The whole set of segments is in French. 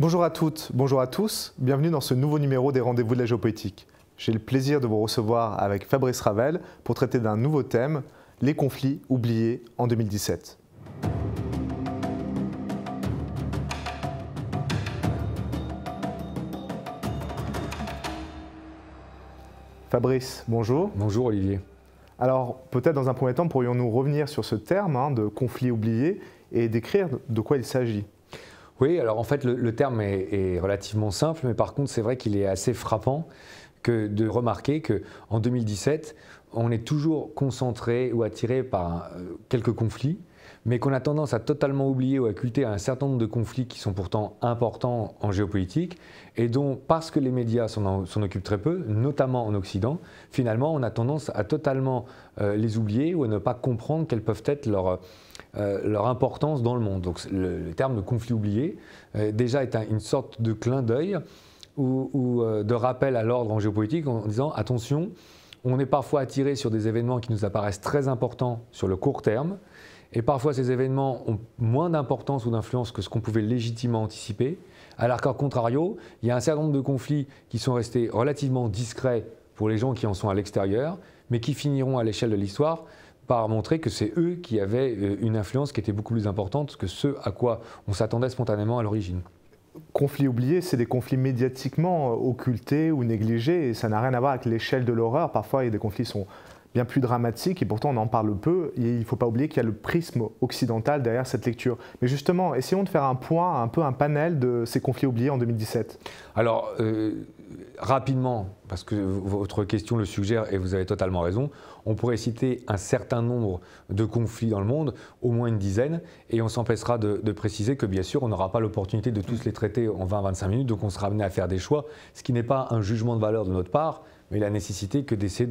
Bonjour à toutes, bonjour à tous, bienvenue dans ce nouveau numéro des Rendez-vous de la géopolitique. J'ai le plaisir de vous recevoir avec Fabrice Ravel pour traiter d'un nouveau thème, les conflits oubliés en 2017. Fabrice, bonjour. Bonjour Olivier. Alors peut-être dans un premier temps pourrions-nous revenir sur ce terme de conflit oublié et décrire de quoi il s'agit. Oui, alors en fait le terme est relativement simple, mais par contre c'est vrai qu'il est assez frappant de remarquer qu'en 2017, on est toujours concentré ou attiré par quelques conflits, mais qu'on a tendance à totalement oublier ou à occulter un certain nombre de conflits qui sont pourtant importants en géopolitique et dont, parce que les médias s'en occupent très peu, notamment en Occident, finalement on a tendance à totalement les oublier ou à ne pas comprendre quelles peuvent être leur importance dans le monde. Donc le terme de conflit oublié déjà est une sorte de clin d'œil ou de rappel à l'ordre en géopolitique en disant attention, on est parfois attiré sur des événements qui nous apparaissent très importants sur le court terme, et parfois ces événements ont moins d'importance ou d'influence que ce qu'on pouvait légitimement anticiper, alors qu'au contrario, il y a un certain nombre de conflits qui sont restés relativement discrets pour les gens qui en sont à l'extérieur, mais qui finiront à l'échelle de l'histoire par montrer que c'est eux qui avaient une influence qui était beaucoup plus importante que ce à quoi on s'attendait spontanément à l'origine. Conflits oubliés, c'est des conflits médiatiquement occultés ou négligés, et ça n'a rien à voir avec l'échelle de l'horreur. Parfois, des conflits sont bien plus dramatiques, et pourtant on en parle peu. Et il ne faut pas oublier qu'il y a le prisme occidental derrière cette lecture. Mais justement, essayons de faire un point, un peu un panel de ces conflits oubliés en 2017. Alors, rapidement, parce que votre question le suggère et vous avez totalement raison, on pourrait citer un certain nombre de conflits dans le monde, au moins une dizaine, et on s'empêchera de préciser que bien sûr on n'aura pas l'opportunité de tous les traiter en 20-25 minutes, donc on sera amené à faire des choix, ce qui n'est pas un jugement de valeur de notre part, mais la nécessité que d'essayer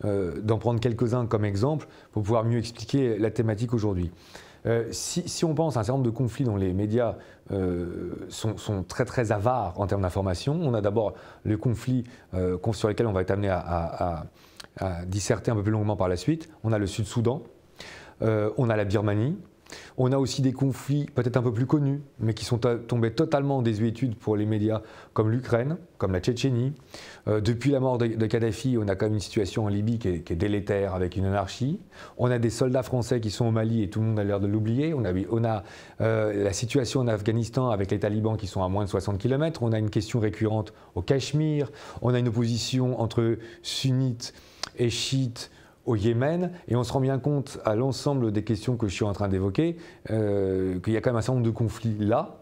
d'en prendre quelques-uns comme exemple pour pouvoir mieux expliquer la thématique aujourd'hui. Si on pense à un certain nombre de conflits dont les médias sont très très avares en termes d'information, on a d'abord le conflit sur lesquels on va être amené à disserter un peu plus longuement par la suite. On a le Sud-Soudan, on a la Birmanie, on a aussi des conflits peut-être un peu plus connus, mais qui sont tombés totalement en désuétude pour les médias, comme l'Ukraine, comme la Tchétchénie. Depuis la mort de Kadhafi, on a quand même une situation en Libye qui est délétère avec une anarchie. On a des soldats français qui sont au Mali et tout le monde a l'air de l'oublier. On a la situation en Afghanistan avec les talibans qui sont à moins de 60 km. On a une question récurrente au Cachemire. On a une opposition entre sunnites et chiites au Yémen, et on se rend bien compte à l'ensemble des questions que je suis en train d'évoquer qu'il y a quand même un certain nombre de conflits là.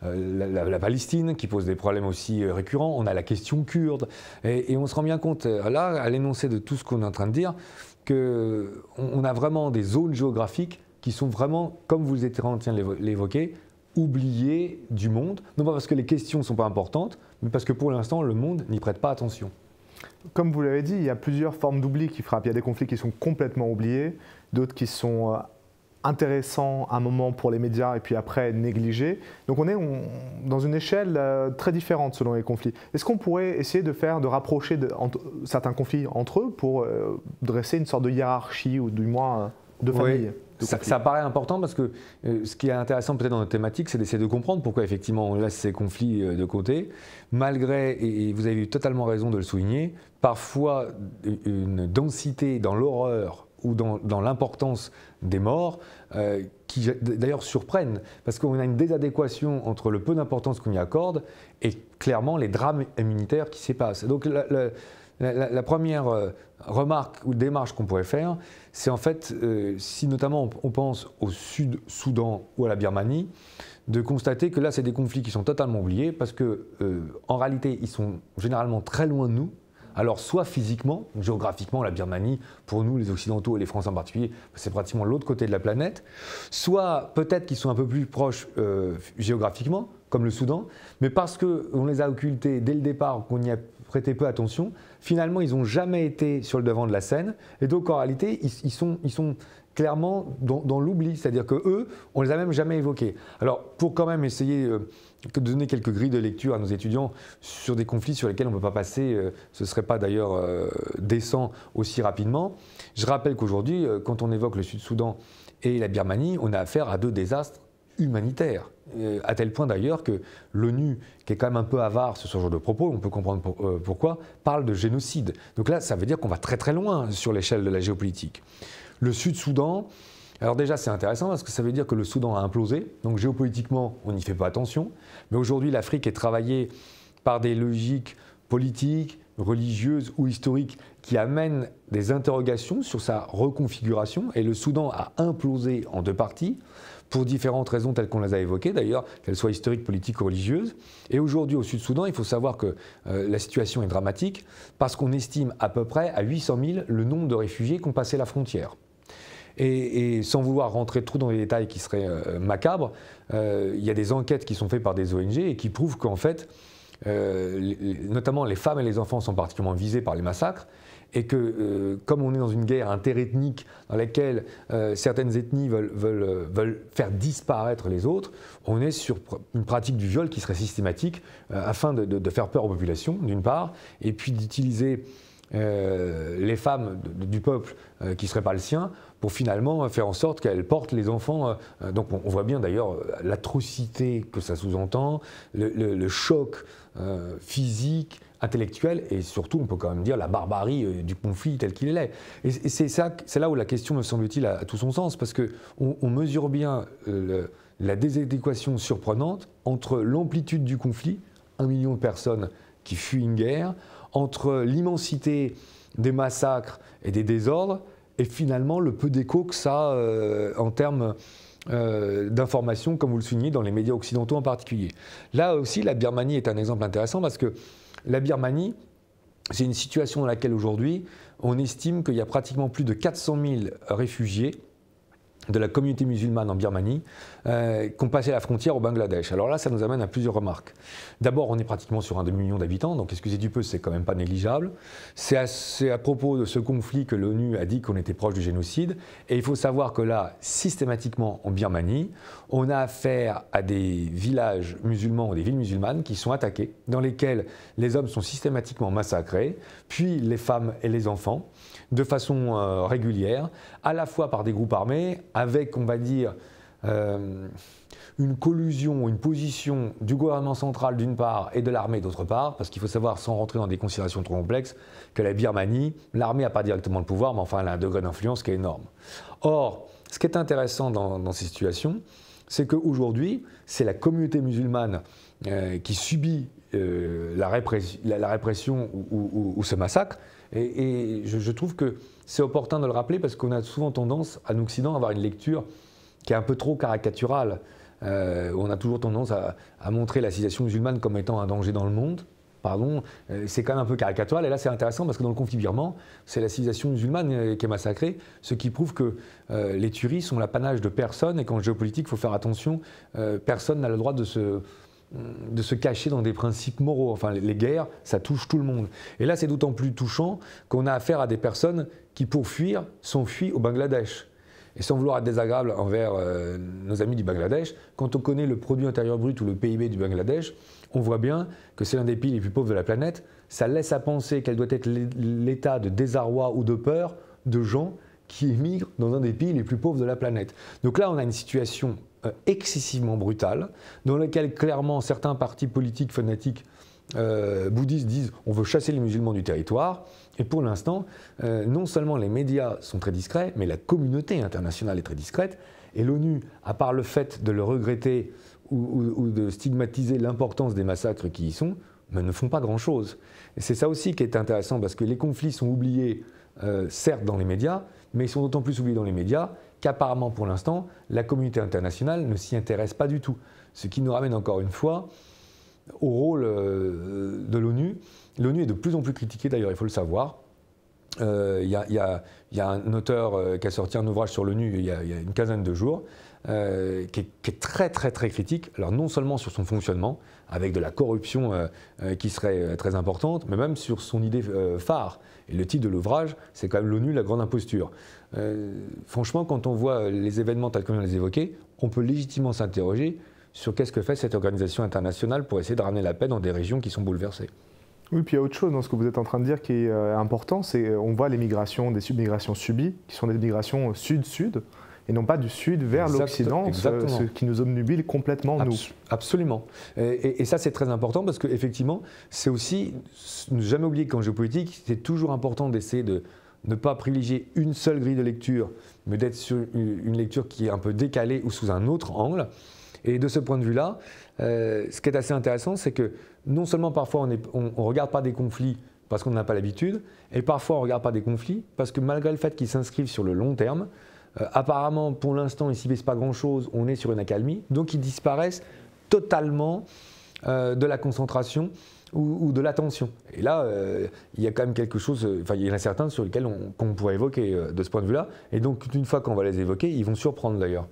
La Palestine qui pose des problèmes aussi récurrents, on a la question kurde, et on se rend bien compte là, à l'énoncé de tout ce qu'on est en train de dire, qu'on a vraiment des zones géographiques qui sont vraiment, comme vous étiez en train de l'évoquer, oubliées du monde, non pas parce que les questions ne sont pas importantes, mais parce que pour l'instant le monde n'y prête pas attention. Comme vous l'avez dit, il y a plusieurs formes d'oubli qui frappent. Il y a des conflits qui sont complètement oubliés, d'autres qui sont intéressants à un moment pour les médias et puis après négligés. Donc on est dans une échelle très différente selon les conflits. Est-ce qu'on pourrait essayer de rapprocher certains conflits entre eux pour dresser une sorte de hiérarchie ou du moins de famille? Oui. Ça paraît important parce que ce qui est intéressant peut-être dans notre thématique, c'est d'essayer de comprendre pourquoi effectivement on laisse ces conflits de côté, malgré, et vous avez eu totalement raison de le souligner, parfois une densité dans l'horreur ou dans l'importance des morts qui d'ailleurs surprennent, parce qu'on a une désadéquation entre le peu d'importance qu'on y accorde et clairement les drames militaires qui s'y passent. Donc la première remarque ou démarche qu'on pourrait faire, c'est en fait, si notamment on pense au Sud-Soudan ou à la Birmanie, de constater que là, c'est des conflits qui sont totalement oubliés parce qu'en réalité, ils sont généralement très loin de nous. Alors, soit physiquement, géographiquement, la Birmanie, pour nous, les Occidentaux et les Français en particulier, c'est pratiquement l'autre côté de la planète. Soit peut-être qu'ils sont un peu plus proches géographiquement, comme le Soudan, mais parce qu'on les a occultés dès le départ, qu'on y a prêté peu attention, finalement, ils n'ont jamais été sur le devant de la scène. Et donc, en réalité, ils sont clairement dans l'oubli. C'est-à-dire qu'eux, on ne les a même jamais évoqués. Alors, pour quand même essayer de donner quelques grilles de lecture à nos étudiants sur des conflits sur lesquels on ne peut pas passer, ce ne serait pas d'ailleurs décent aussi rapidement. Je rappelle qu'aujourd'hui, quand on évoque le Sud-Soudan et la Birmanie, on a affaire à deux désastres humanitaires. à tel point d'ailleurs que l'ONU, qui est quand même un peu avare sur ce genre de propos, on peut comprendre pourquoi, parle de génocide. Donc là, ça veut dire qu'on va très très loin sur l'échelle de la géopolitique. Le Sud-Soudan, alors déjà c'est intéressant parce que ça veut dire que le Soudan a implosé, donc géopolitiquement on n'y fait pas attention, mais aujourd'hui l'Afrique est travaillée par des logiques politiques, religieuses ou historiques qui amènent des interrogations sur sa reconfiguration, et le Soudan a implosé en deux parties, pour différentes raisons telles qu'on les a évoquées d'ailleurs, qu'elles soient historiques, politiques ou religieuses. Et aujourd'hui au Sud-Soudan, il faut savoir que la situation est dramatique parce qu'on estime à peu près à 800 000 le nombre de réfugiés qui ont passé la frontière. Et sans vouloir rentrer trop dans les détails qui seraient macabres, il y a des enquêtes qui sont faites par des ONG et qui prouvent qu'en fait, notamment les femmes et les enfants sont particulièrement visés par les massacres, et que comme on est dans une guerre interethnique dans laquelle certaines ethnies veulent faire disparaître les autres, on est sur une pratique du viol qui serait systématique afin de faire peur aux populations, d'une part, et puis d'utiliser les femmes du peuple qui ne seraient pas le sien pour finalement faire en sorte qu'elles portent les enfants. Donc on voit bien d'ailleurs l'atrocité que ça sous-entend, le choc physique, intellectuel, et surtout on peut quand même dire la barbarie du conflit tel qu'il est. Et c'est là où la question me semble-t-il a tout son sens, parce qu'on mesure bien la désadéquation surprenante entre l'amplitude du conflit, 1 million de personnes qui fuient une guerre, entre l'immensité des massacres et des désordres, et finalement le peu d'écho que ça a en termes d'informations, comme vous le soulignez, dans les médias occidentaux en particulier. Là aussi, la Birmanie est un exemple intéressant parce que la Birmanie, c'est une situation dans laquelle aujourd'hui, on estime qu'il y a pratiquement plus de 400 000 réfugiés de la communauté musulmane en Birmanie qui ont passé la frontière au Bangladesh. Alors là, ça nous amène à plusieurs remarques. D'abord, on est pratiquement sur un demi-million d'habitants, donc excusez du peu, c'est quand même pas négligeable. C'est à propos de ce conflit que l'ONU a dit qu'on était proche du génocide, et il faut savoir que là, systématiquement en Birmanie, on a affaire à des villages musulmans ou des villes musulmanes qui sont attaqués, dans lesquels les hommes sont systématiquement massacrés, puis les femmes et les enfants, de façon régulière, à la fois par des groupes armés, avec, on va dire, une collusion, une position du gouvernement central d'une part et de l'armée d'autre part, parce qu'il faut savoir, sans rentrer dans des considérations trop complexes, que la Birmanie, l'armée n'a pas directement le pouvoir, mais enfin elle a un degré d'influence qui est énorme. Or, ce qui est intéressant dans ces situations, c'est qu'aujourd'hui, c'est la communauté musulmane qui subit la répression ou ce massacre, et je trouve que c'est opportun de le rappeler parce qu'on a souvent tendance, en Occident, à avoir une lecture qui est un peu trop caricaturale. On a toujours tendance à montrer la civilisation musulmane comme étant un danger dans le monde. Pardon, c'est quand même un peu caricatural. Et là, c'est intéressant parce que dans le conflit birman, c'est la civilisation musulmane qui est massacrée, ce qui prouve que les tueries sont l'apanage de personnes et qu'en géopolitique, il faut faire attention. Personne n'a le droit de se cacher dans des principes moraux. Enfin, les guerres, ça touche tout le monde. Et là, c'est d'autant plus touchant qu'on a affaire à des personnes qui, pour fuir, s'enfuient au Bangladesh. Et sans vouloir être désagréable envers nos amis du Bangladesh, quand on connaît le produit intérieur brut ou le PIB du Bangladesh, on voit bien que c'est l'un des pays les plus pauvres de la planète. Ça laisse à penser quel doit être l'état de désarroi ou de peur de gens qui émigrent dans un des pays les plus pauvres de la planète. Donc là, on a une situation excessivement brutale, dans laquelle clairement certains partis politiques fanatiques bouddhistes disent on veut chasser les musulmans du territoire. Et pour l'instant, non seulement les médias sont très discrets, mais la communauté internationale est très discrète. Et l'ONU, à part le fait de le regretter ou de stigmatiser l'importance des massacres qui y sont, mais ne font pas grand-chose. Et c'est ça aussi qui est intéressant, parce que les conflits sont oubliés, certes dans les médias, mais ils sont d'autant plus oubliés dans les médias qu'apparemment pour l'instant, la communauté internationale ne s'y intéresse pas du tout. Ce qui nous ramène encore une fois au rôle de l'ONU. L'ONU est de plus en plus critiquée d'ailleurs, il faut le savoir. Il y a un auteur qui a sorti un ouvrage sur l'ONU il y a une quinzaine de jours, qui est très très très critique, alors non seulement sur son fonctionnement, avec de la corruption qui serait très importante, mais même sur son idée phare. Et le titre de l'ouvrage, c'est quand même l'ONU, la grande imposture. Franchement, quand on voit les événements tels qu'on vient de les évoquer, on peut légitimement s'interroger sur qu'est-ce que fait cette organisation internationale pour essayer de ramener la paix dans des régions qui sont bouleversées. Oui, puis il y a autre chose dans ce que vous êtes en train de dire qui est important, c'est on voit les migrations, des submigrations subies, qui sont des migrations sud-sud, et non pas du sud vers l'Occident, ce qui nous obnubile complètement, nous. Absolument. Et ça, c'est très important parce qu'effectivement, c'est aussi, ne jamais oublier qu'en géopolitique, c'est toujours important d'essayer de ne pas privilégier une seule grille de lecture, mais d'être sur une lecture qui est un peu décalée ou sous un autre angle. Et de ce point de vue-là, ce qui est assez intéressant, c'est que non seulement parfois on ne regarde pas des conflits parce qu'on n'a pas l'habitude, et parfois on ne regarde pas des conflits parce que malgré le fait qu'ils s'inscrivent sur le long terme, apparemment pour l'instant il ne s'y passe pas grand-chose, on est sur une accalmie, donc ils disparaissent totalement de la concentration ou de l'attention. Et là, il y a quand même quelque chose, il y en a certains sur lesquels qu'on pourrait évoquer de ce point de vue-là, et donc une fois qu'on va les évoquer, ils vont surprendre d'ailleurs.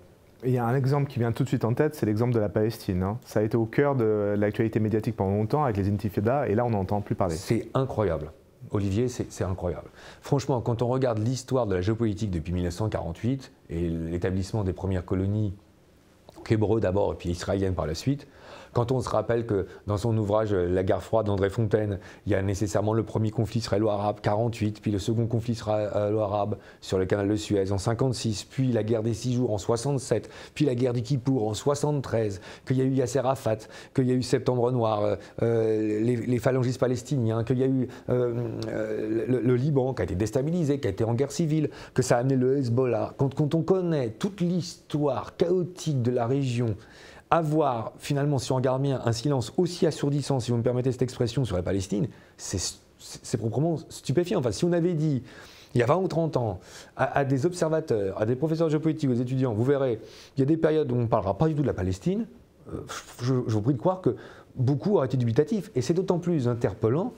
Il y a un exemple qui vient tout de suite en tête, c'est l'exemple de la Palestine. Ça a été au cœur de l'actualité médiatique pendant longtemps avec les intifadas, et là on n'en entend plus parler. C'est incroyable. Olivier, c'est incroyable. Franchement, quand on regarde l'histoire de la géopolitique depuis 1948 et l'établissement des premières colonies, hébreux d'abord et puis israéliennes par la suite, quand on se rappelle que dans son ouvrage La guerre froide d'André Fontaine, il y a nécessairement le premier conflit israélo-arabe 48, puis le second conflit israélo-arabe sur le canal de Suez en 56, puis la guerre des 6 jours en 67, puis la guerre du Kippour en 73, qu'il y a eu Yasser Arafat, qu'il y a eu Septembre Noir, les phalangistes palestiniens, qu'il y a eu le Liban qui a été déstabilisé, qui a été en guerre civile, que ça a amené le Hezbollah. Quand on connaît toute l'histoire chaotique de la région, avoir finalement, si on regarde bien, un silence aussi assourdissant, si vous me permettez cette expression, sur la Palestine, c'est proprement stupéfiant. Enfin, si on avait dit, il y a 20 ou 30 ans, à des observateurs, à des professeurs de géopolitique, aux étudiants, vous verrez, il y a des périodes où on ne parlera pas du tout de la Palestine, je vous prie de croire que beaucoup auraient été dubitatifs. Et c'est d'autant plus interpellant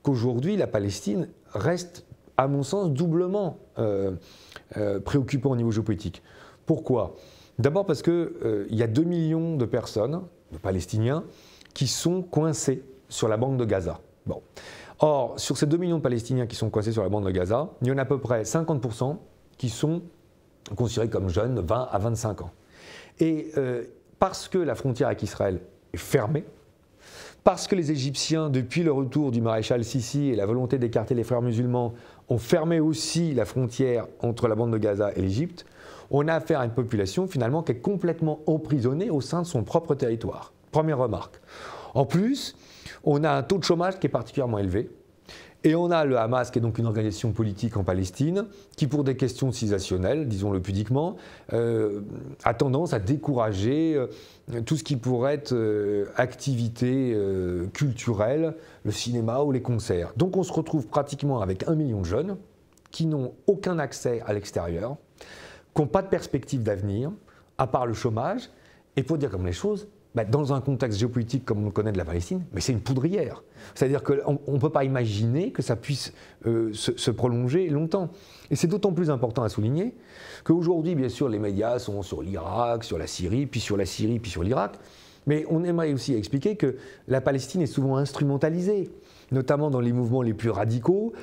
qu'aujourd'hui, la Palestine reste, à mon sens, doublement préoccupant au niveau géopolitique. Pourquoi ? D'abord parce qu'il y a 2 millions de personnes, de Palestiniens, qui sont coincés sur la bande de Gaza. Bon. Or, sur ces 2 millions de Palestiniens qui sont coincés sur la bande de Gaza, il y en a à peu près 50% qui sont considérés comme jeunes, 20 à 25 ans. Et parce que la frontière avec Israël est fermée, parce que les Égyptiens, depuis le retour du maréchal Sissi et la volonté d'écarter les frères musulmans, ont fermé aussi la frontière entre la bande de Gaza et l'Égypte, on a affaire à une population finalement qui est complètement emprisonnée au sein de son propre territoire. Première remarque. En plus, on a un taux de chômage qui est particulièrement élevé. Et on a le Hamas, qui est donc une organisation politique en Palestine, qui pour des questions civilisationnelles, disons-le pudiquement, a tendance à décourager tout ce qui pourrait être activité culturelle, le cinéma ou les concerts. Donc on se retrouve pratiquement avec 1 million de jeunes qui n'ont aucun accès à l'extérieur, qui n'ont pas de perspective d'avenir, à part le chômage, et pour dire comme les choses, dans un contexte géopolitique comme on le connaît de la Palestine, mais c'est une poudrière. C'est-à-dire qu'on ne peut pas imaginer que ça puisse se prolonger longtemps. Et c'est d'autant plus important à souligner qu'aujourd'hui, bien sûr, les médias sont sur l'Irak, sur la Syrie, puis sur l'Irak, mais on aimerait aussi expliquer que la Palestine est souvent instrumentalisée, notamment dans les mouvements les plus radicaux,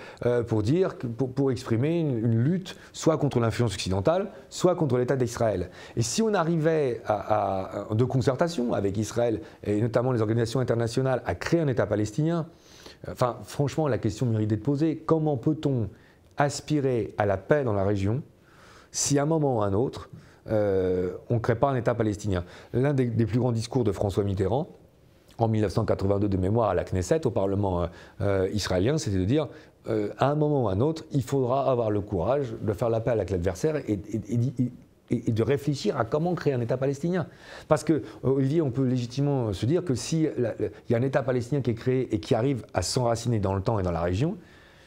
pour exprimer une lutte soit contre l'influence occidentale, soit contre l'État d'Israël. Et si on arrivait de concertation avec Israël, et notamment les organisations internationales, à créer un État palestinien, franchement, la question mérite d'être posée. Comment peut-on aspirer à la paix dans la région si à un moment ou à un autre, on ne crée pas un État palestinien? L'un des plus grands discours de François Mitterrand, en 1982 de mémoire à la Knesset, au Parlement israélien, c'était de dire à un moment ou à un autre, il faudra avoir le courage de faire la paix avec l'adversaire et de réfléchir à comment créer un État palestinien. Parce que, Olivier, on peut légitimement se dire que s'il y a un État palestinien qui est créé et qui arrive à s'enraciner dans le temps et dans la région,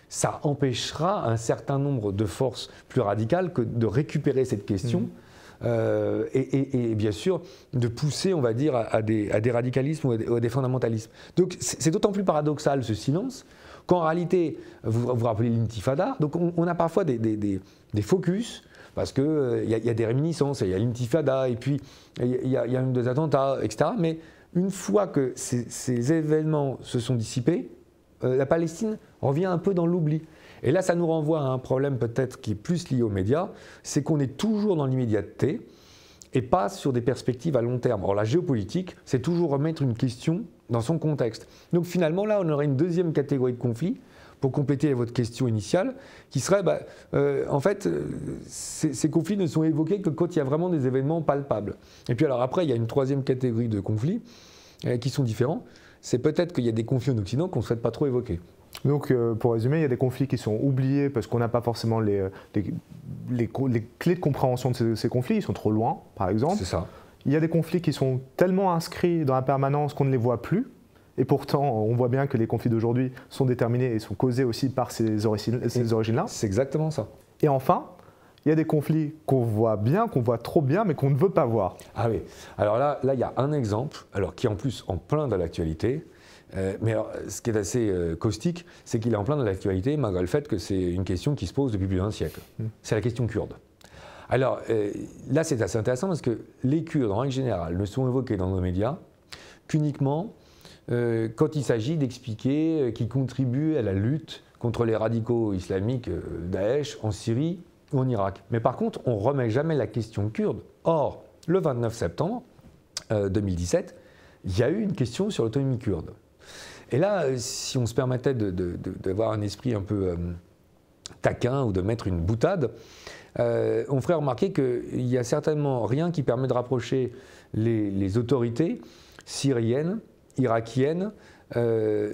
ça empêchera un certain nombre de forces plus radicales que de récupérer cette question. Et bien sûr de pousser, on va dire, à des radicalismes ou à des fondamentalismes. Donc c'est d'autant plus paradoxal ce silence qu'en réalité, vous vous rappelez l'intifada, donc on a parfois des focus, parce qu'il y a des réminiscences, il y a l'intifada, et puis il y a des attentats, etc. Mais une fois que ces événements se sont dissipés, la Palestine revient un peu dans l'oubli. Et là, ça nous renvoie à un problème peut-être qui est plus lié aux médias, c'est qu'on est toujours dans l'immédiateté et pas sur des perspectives à long terme. Or, la géopolitique, c'est toujours remettre une question dans son contexte. Donc finalement, là, on aurait une deuxième catégorie de conflit pour compléter votre question initiale, qui serait, en fait, ces conflits ne sont évoqués que quand il y a vraiment des événements palpables. Et puis alors après, il y a une troisième catégorie de conflits qui sont différents. C'est peut-être qu'il y a des conflits en Occident qu'on ne souhaite pas trop évoquer. Donc, pour résumer, il y a des conflits qui sont oubliés parce qu'on n'a pas forcément les clés de compréhension de ces conflits, ils sont trop loin, par exemple. C'est ça. Il y a des conflits qui sont tellement inscrits dans la permanence qu'on ne les voit plus. Et pourtant, on voit bien que les conflits d'aujourd'hui sont déterminés et sont causés aussi par ces origines-là. C'est exactement ça. Et enfin, il y a des conflits qu'on voit bien, qu'on voit trop bien, mais qu'on ne veut pas voir. Ah oui. Alors là, il y a un exemple, alors qui est en plus en plein dans l'actualité. Mais alors, ce qui est assez caustique, c'est qu'il est en plein dans l'actualité, malgré le fait que c'est une question qui se pose depuis plus d'un siècle. C'est la question kurde. Alors là, c'est assez intéressant parce que les Kurdes, en règle générale, ne sont évoqués dans nos médias qu'uniquement quand il s'agit d'expliquer qu'ils contribuent à la lutte contre les radicaux islamiques Daesh en Syrie ou en Irak. Mais par contre, on ne remet jamais la question kurde. Or, le 29 septembre 2017, il y a eu une question sur l'autonomie kurde. Et là, si on se permettait d'avoir un esprit un peu taquin ou de mettre une boutade, on ferait remarquer qu'il n'y a certainement rien qui permet de rapprocher les autorités syriennes, irakiennes,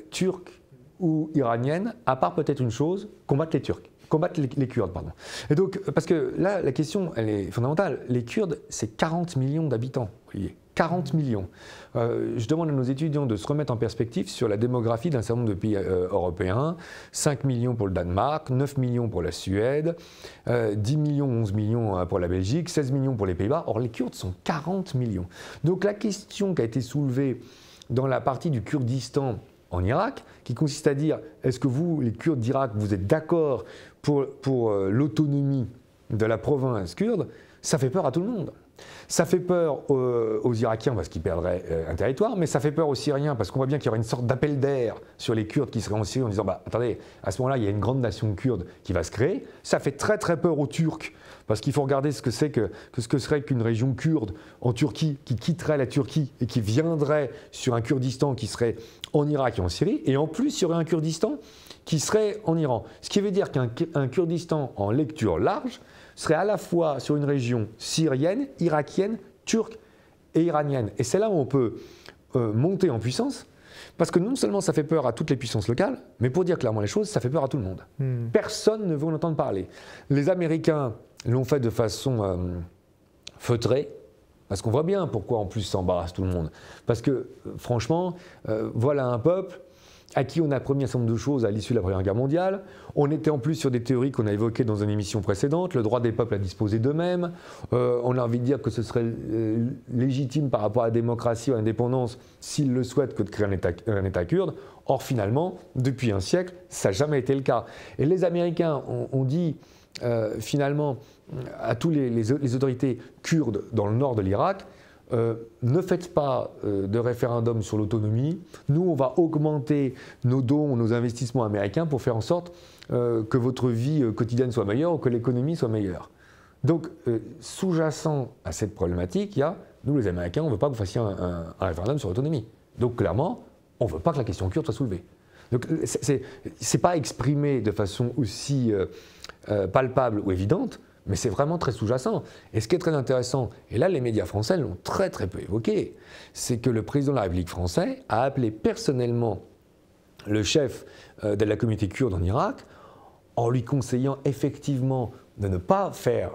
turques ou iraniennes, à part peut-être une chose, combattre les Turcs. Combattre les Kurdes, pardon. Et donc, parce que là, la question, elle est fondamentale. Les Kurdes, c'est 40 millions d'habitants, vous voyez. 40 millions. Je demande à nos étudiants de se remettre en perspective sur la démographie d'un certain nombre de pays européens. 5 millions pour le Danemark, 9 millions pour la Suède, 10 millions, 11 millions pour la Belgique, 16 millions pour les Pays-Bas. Or, les Kurdes sont 40 millions. Donc la question qui a été soulevée dans la partie du Kurdistan en Irak, qui consiste à dire, est-ce que vous, les Kurdes d'Irak, vous êtes d'accord pour l'autonomie de la province kurde, ça fait peur à tout le monde. Ça fait peur aux Irakiens parce qu'ils perdraient un territoire, mais ça fait peur aux Syriens parce qu'on voit bien qu'il y aurait une sorte d'appel d'air sur les Kurdes qui seraient en Syrie en disant attendez, à ce moment-là, il y a une grande nation kurde qui va se créer. Ça fait très très peur aux Turcs parce qu'il faut regarder ce que c'est ce que serait qu'une région kurde en Turquie qui quitterait la Turquie et qui viendrait sur un Kurdistan qui serait en Irak et en Syrie. Et en plus, il y aurait un Kurdistan qui serait en Iran. Ce qui veut dire qu'un Kurdistan en lecture large serait à la fois sur une région syrienne, irakienne, turque et iranienne. Et c'est là où on peut monter en puissance, parce que non seulement ça fait peur à toutes les puissances locales, mais pour dire clairement les choses, ça fait peur à tout le monde. Personne ne veut en entendre parler. Les Américains l'ont fait de façon feutrée, parce qu'on voit bien pourquoi en plus ça embarrasse tout le monde. Parce que franchement, voilà un peuple à qui on a promis un certain nombre de choses à l'issue de la Première Guerre mondiale. On était en plus sur des théories qu'on a évoquées dans une émission précédente, le droit des peuples à disposer d'eux-mêmes. On a envie de dire que ce serait légitime par rapport à la démocratie ou à l'indépendance, s'ils le souhaitent, que de créer un État kurde. Or, finalement, depuis un siècle, ça n'a jamais été le cas. Et les Américains ont dit, finalement, à tous les autorités kurdes dans le nord de l'Irak, ne faites pas de référendum sur l'autonomie. Nous, on va augmenter nos dons, nos investissements américains pour faire en sorte que votre vie quotidienne soit meilleure ou que l'économie soit meilleure. Donc, sous-jacent à cette problématique, il y a, nous les Américains, on ne veut pas que vous fassiez un référendum sur l'autonomie. Donc, clairement, on ne veut pas que la question kurde soit soulevée. Donc, c'est pas exprimé de façon aussi palpable ou évidente, mais c'est vraiment très sous-jacent. Et ce qui est très intéressant, et là les médias français l'ont très très peu évoqué, c'est que le président de la République française a appelé personnellement le chef de la communauté kurde en Irak en lui conseillant effectivement de ne pas faire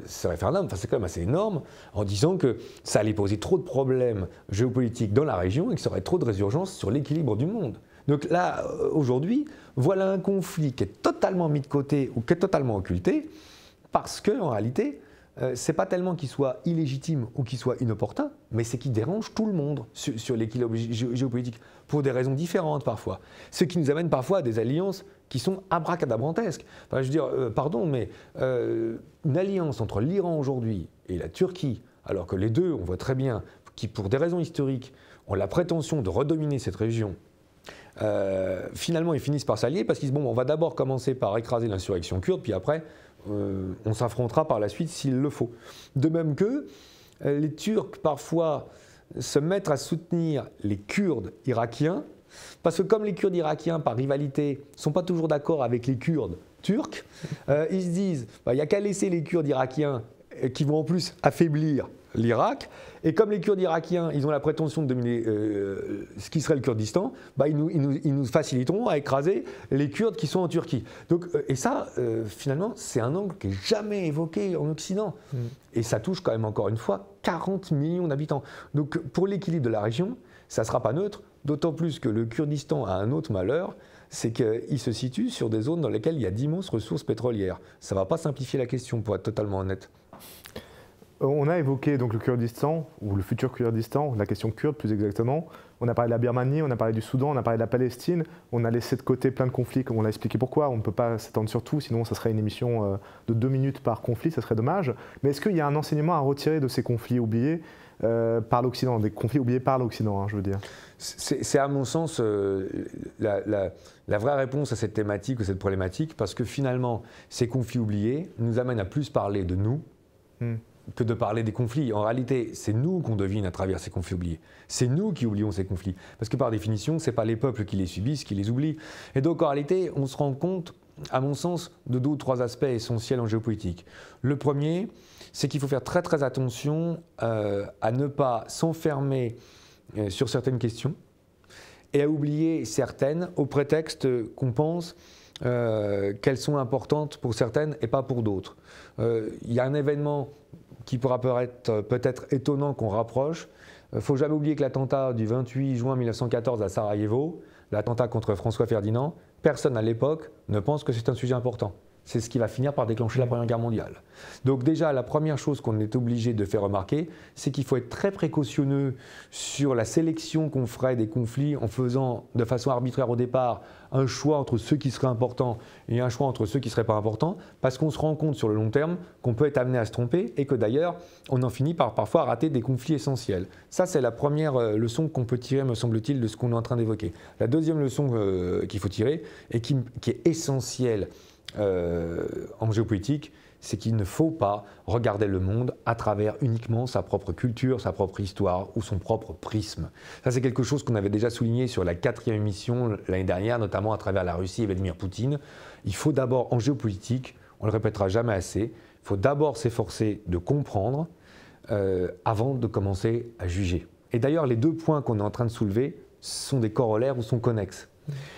ce référendum, enfin c'est quand même assez énorme, en disant que ça allait poser trop de problèmes géopolitiques dans la région et que ça aurait trop de résurgence sur l'équilibre du monde. Donc là, aujourd'hui, voilà un conflit qui est totalement mis de côté ou qui est totalement occulté, parce qu'en réalité, ce n'est pas tellement qu'il soit illégitime ou qu'il soit inopportun, mais c'est qu'il dérange tout le monde sur l'équilibre géopolitique, pour des raisons différentes parfois. Ce qui nous amène parfois à des alliances qui sont abracadabrantesques. Enfin, je veux dire, pardon, mais une alliance entre l'Iran aujourd'hui et la Turquie, alors que les deux, on voit très bien, qui pour des raisons historiques, ont la prétention de redominer cette région, finalement ils finissent par s'allier parce qu'ils disent bon, on va d'abord commencer par écraser l'insurrection kurde, puis après on s'affrontera par la suite s'il le faut. De même que les Turcs parfois se mettent à soutenir les Kurdes irakiens Parce que comme les Kurdes irakiens, par rivalité, ne sont pas toujours d'accord avec les Kurdes turcs, ils se disent, il n'y a qu'à laisser les Kurdes irakiens qui vont en plus affaiblir l'Irak. Et comme les Kurdes irakiens, ils ont la prétention de dominer ce qui serait le Kurdistan, ils nous faciliteront à écraser les Kurdes qui sont en Turquie. Donc, et ça, finalement, c'est un angle qui n'est jamais évoqué en Occident. Et ça touche quand même, encore une fois, 40 millions d'habitants. Donc pour l'équilibre de la région, ça ne sera pas neutre, d'autant plus que le Kurdistan a un autre malheur, c'est qu'il se situe sur des zones dans lesquelles il y a d'immenses ressources pétrolières. Ça ne va pas simplifier la question, pour être totalement honnête. On a évoqué donc le Kurdistan, ou le futur Kurdistan, la question kurde plus exactement. On a parlé de la Birmanie, on a parlé du Soudan, on a parlé de la Palestine. On a laissé de côté plein de conflits, comme on l'a expliqué pourquoi. On ne peut pas s'étendre sur tout, sinon ça serait une émission de 2 minutes par conflit, ça serait dommage. Mais est-ce qu'il y a un enseignement à retirer de ces conflits oubliés par l'Occident, des conflits oubliés par l'Occident, je veux dire? C'est à mon sens la vraie réponse à cette thématique ou cette problématique, parce que finalement, ces conflits oubliés nous amènent à plus parler de nous que de parler des conflits. En réalité, c'est nous qu'on devine à travers ces conflits oubliés. C'est nous qui oublions ces conflits. Parce que par définition, ce n'est pas les peuples qui les subissent, qui les oublient. Et donc en réalité, on se rend compte, à mon sens, de 2 ou 3 aspects essentiels en géopolitique. Le premier, c'est qu'il faut faire très très attention à ne pas s'enfermer sur certaines questions et à oublier certaines au prétexte qu'on pense qu'elles sont importantes pour certaines et pas pour d'autres. Il y a un événement qui pourra peut-être étonnant qu'on rapproche. Il ne faut jamais oublier que l'attentat du 28 juin 1914 à Sarajevo, l'attentat contre François Ferdinand, personne à l'époque ne pense que c'est un sujet important. C'est ce qui va finir par déclencher la Première Guerre mondiale. Donc déjà, la première chose qu'on est obligé de faire remarquer, c'est qu'il faut être très précautionneux sur la sélection qu'on ferait des conflits en faisant de façon arbitraire au départ un choix entre ceux qui seraient importants et un choix entre ceux qui ne seraient pas importants, parce qu'on se rend compte sur le long terme qu'on peut être amené à se tromper et que d'ailleurs, on en finit par parfois rater des conflits essentiels. Ça, c'est la première leçon qu'on peut tirer, me semble-t-il, de ce qu'on est en train d'évoquer. La deuxième leçon qu'il faut tirer, et qui est essentielle en géopolitique, c'est qu'il ne faut pas regarder le monde à travers uniquement sa propre culture, sa propre histoire ou son propre prisme. Ça, c'est quelque chose qu'on avait déjà souligné sur la 4e émission l'année dernière, notamment à travers la Russie et Vladimir Poutine. Il faut d'abord, en géopolitique, on ne le répétera jamais assez, il faut d'abord s'efforcer de comprendre avant de commencer à juger. Et d'ailleurs, les 2 points qu'on est en train de soulever sont des corollaires ou sont connexes.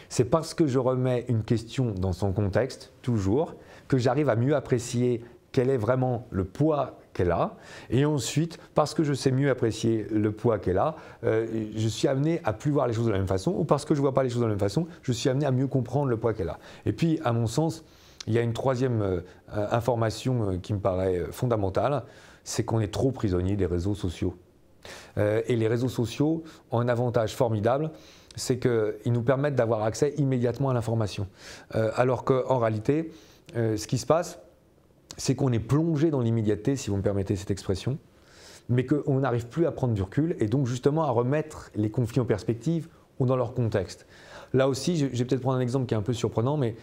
C'est parce que je remets une question dans son contexte, toujours, que j'arrive à mieux apprécier quel est vraiment le poids qu'elle a. Et ensuite, parce que je sais mieux apprécier le poids qu'elle a, je suis amené à plus voir les choses de la même façon, ou parce que je ne vois pas les choses de la même façon, je suis amené à mieux comprendre le poids qu'elle a. Et puis, à mon sens, il y a une 3e information qui me paraît fondamentale, c'est qu'on est trop prisonnier des réseaux sociaux. Et les réseaux sociaux ont un avantage formidable, c'est qu'ils nous permettent d'avoir accès immédiatement à l'information. Alors qu'en réalité, ce qui se passe, c'est qu'on est plongé dans l'immédiateté, si vous me permettez cette expression, mais qu'on n'arrive plus à prendre du recul et donc justement à remettre les conflits en perspective ou dans leur contexte. Là aussi, je vais peut-être prendre un exemple qui est un peu surprenant, mais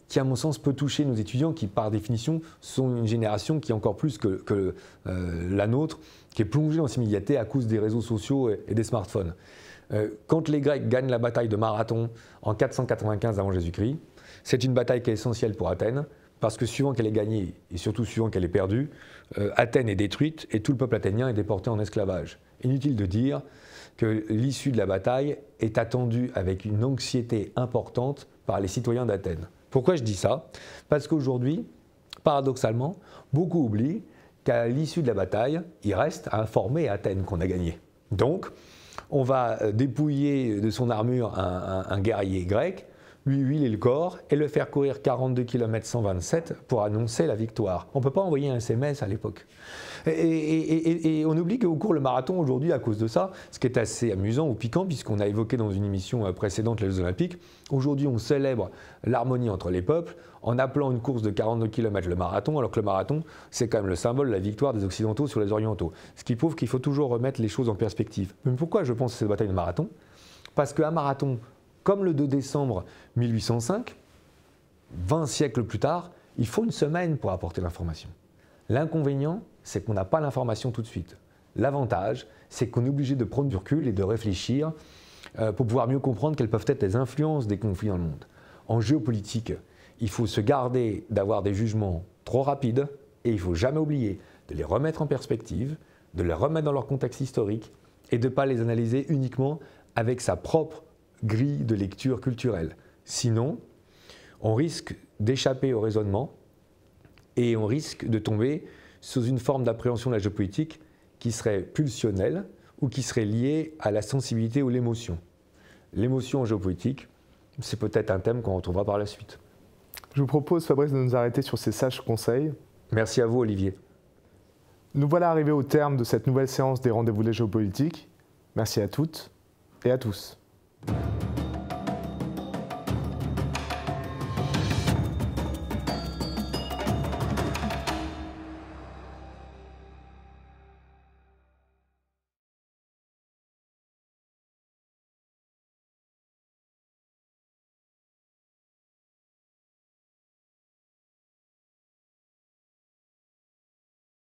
qui, à mon sens, peut toucher nos étudiants qui, par définition, sont une génération qui, encore plus que la nôtre, qui est plongée dans cette immédiateté à cause des réseaux sociaux et des smartphones. Quand les Grecs gagnent la bataille de Marathon en 495 avant Jésus-Christ, c'est une bataille qui est essentielle pour Athènes, parce que suivant qu'elle est gagnée, et surtout suivant qu'elle est perdue, Athènes est détruite et tout le peuple athénien est déporté en esclavage. Inutile de dire que l'issue de la bataille est attendue avec une anxiété importante par les citoyens d'Athènes. Pourquoi je dis ça? Parce qu'aujourd'hui, paradoxalement, beaucoup oublient qu'à l'issue de la bataille, il reste à informer Athènes qu'on a gagné. Donc, on va dépouiller de son armure un guerrier grec, lui huiler le corps et le faire courir 42 km 127 pour annoncer la victoire. On ne peut pas envoyer un SMS à l'époque. Et on oublie qu'on court le marathon aujourd'hui à cause de ça, ce qui est assez amusant ou piquant, puisqu'on a évoqué dans une émission précédente les Jeux Olympiques. Aujourd'hui, on célèbre l'harmonie entre les peuples en appelant une course de 42 km le marathon, alors que le marathon, c'est quand même le symbole de la victoire des Occidentaux sur les Orientaux. Ce qui prouve qu'il faut toujours remettre les choses en perspective. Mais pourquoi je pense à cette bataille de marathon? Parce qu'un marathon, comme le 2 décembre 1805, 20 siècles plus tard, il faut une semaine pour apporter l'information. L'inconvénient, c'est qu'on n'a pas l'information tout de suite. L'avantage, c'est qu'on est obligé de prendre du recul et de réfléchir pour pouvoir mieux comprendre quelles peuvent être les influences des conflits dans le monde. En géopolitique, il faut se garder d'avoir des jugements trop rapides et il ne faut jamais oublier de les remettre en perspective, de les remettre dans leur contexte historique et de ne pas les analyser uniquement avec sa propre grille de lecture culturelle. Sinon, on risque d'échapper au raisonnement et on risque de tomber sous une forme d'appréhension de la géopolitique qui serait pulsionnelle ou qui serait liée à la sensibilité ou l'émotion. L'émotion en géopolitique, c'est peut-être un thème qu'on retrouvera par la suite. Je vous propose, Fabrice, de nous arrêter sur ces sages conseils. Merci à vous, Olivier. Nous voilà arrivés au terme de cette nouvelle séance des Rendez-vous des géopolitiques. Merci à toutes et à tous.